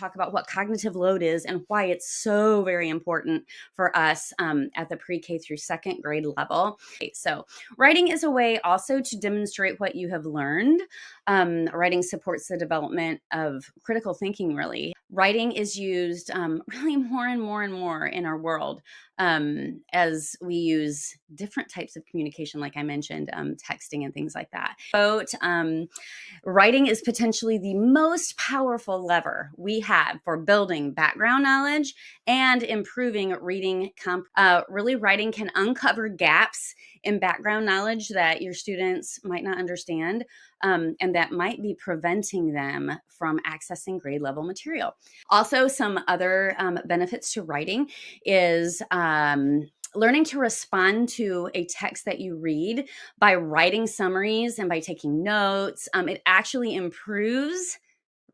talk about what cognitive load is and why it's so very important for us at the pre-K through second grade level. So writing is a way also to demonstrate what you have learned. Writing supports the development of critical thinking, really. Writing is used really more and more and more in our world as we use different types of communication, like I mentioned, texting and things like that. Writing is potentially the most powerful lever we have for building background knowledge and improving reading. Really, writing can uncover gaps in background knowledge that your students might not understand, and that might be preventing them from accessing grade level material. Also, some other benefits to writing is learning to respond to a text that you read by writing summaries and by taking notes. It actually improves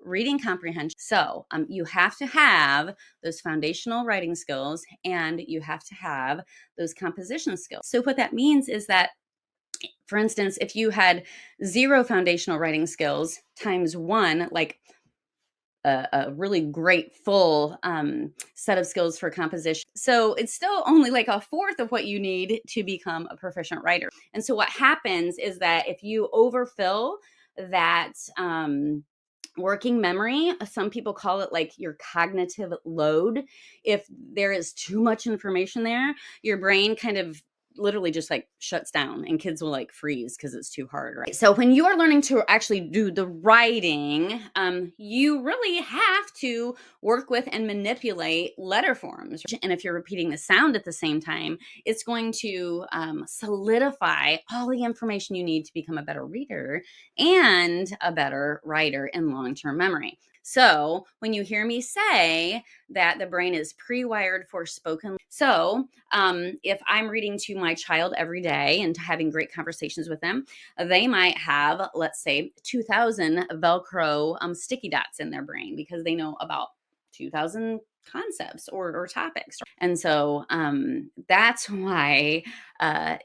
reading comprehension. So you have to have those foundational writing skills and you have to have those composition skills. So what that means is that, for instance, if you had 0 foundational writing skills times 1, like a really great full set of skills for composition. So it's still only like a fourth of what you need to become a proficient writer. And so what happens is that if you overfill that working memory, some people call it like your cognitive load. If there is too much information there, your brain kind of literally just like shuts down and kids will like freeze because it's too hard, right? So when you are learning to actually do the writing, you really have to work with and manipulate letter forms. And if you're repeating the sound at the same time, it's going to solidify all the information you need to become a better reader and a better writer in long-term memory. So when you hear me say that the brain is pre-wired for spoken, so if I'm reading to my child every day and having great conversations with them, they might have, let's say, 2,000 Velcro sticky dots in their brain because they know about 2,000 concepts or topics. And so that's why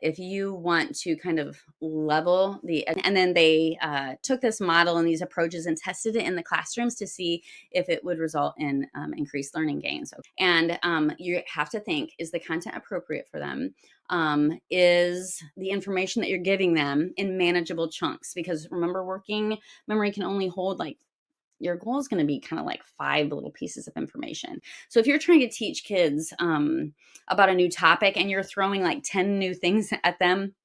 if you want to kind of level and then they took this model and these approaches and tested it in the classrooms to see if it would result in increased learning gains. And you have to think, is the content appropriate for them? Is the information that you're giving them in manageable chunks? Because remember, working memory can only hold like, your goal is going to be kind of like 5 little pieces of information. So if you're trying to teach kids about a new topic and you're throwing like 10 new things at them,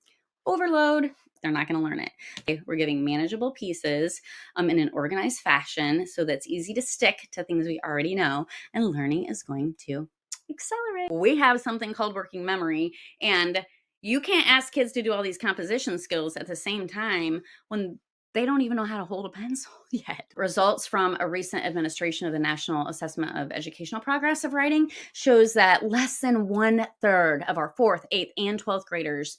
overload, they're not going to learn it. Okay, we're giving manageable pieces in an organized fashion so that's easy to stick to things we already know, and learning is going to accelerate. We have something called working memory, and you can't ask kids to do all these composition skills at the same time when they don't even know how to hold a pencil yet. Results from a recent administration of the National Assessment of Educational Progress of Writing shows that less than 1/3 of our 4th, 8th, and 12th graders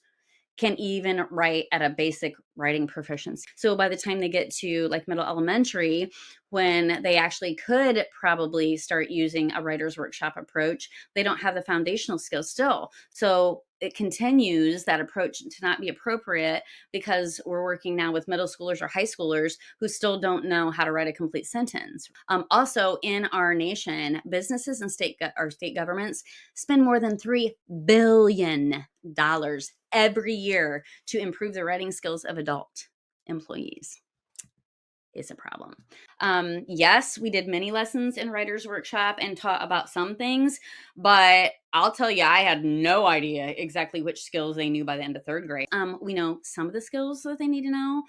can even write at a basic writing proficiency. So by the time they get to like middle elementary, when they actually could probably start using a writer's workshop approach, they don't have the foundational skills still. So it continues that approach to not be appropriate because we're working now with middle schoolers or high schoolers who still don't know how to write a complete sentence. Also, in our nation, businesses and state governments spend more than $3 billion every year to improve the writing skills of adult employees. Is a problem. Yes, we did many lessons in Writer's Workshop and taught about some things, but I'll tell you, I had no idea exactly which skills they knew by the end of 3rd grade. We know some of the skills that they need to know,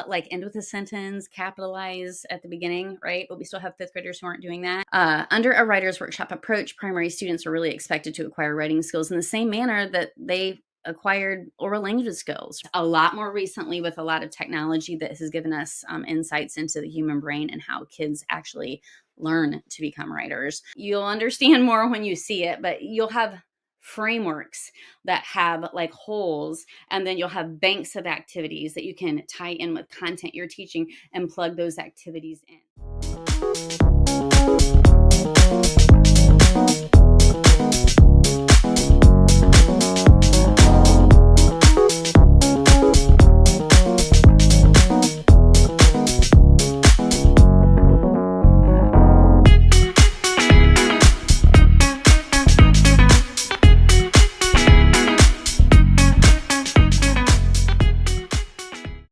like end with a sentence, capitalize at the beginning, right? But we still have 5th graders who aren't doing that. Under a Writer's Workshop approach, primary students are really expected to acquire writing skills in the same manner that they acquired oral language skills. A lot more recently with a lot of technology that has given us insights into the human brain and how kids actually learn to become writers. You'll understand more when you see it, but you'll have frameworks that have like holes, and then you'll have banks of activities that you can tie in with content you're teaching and plug those activities in.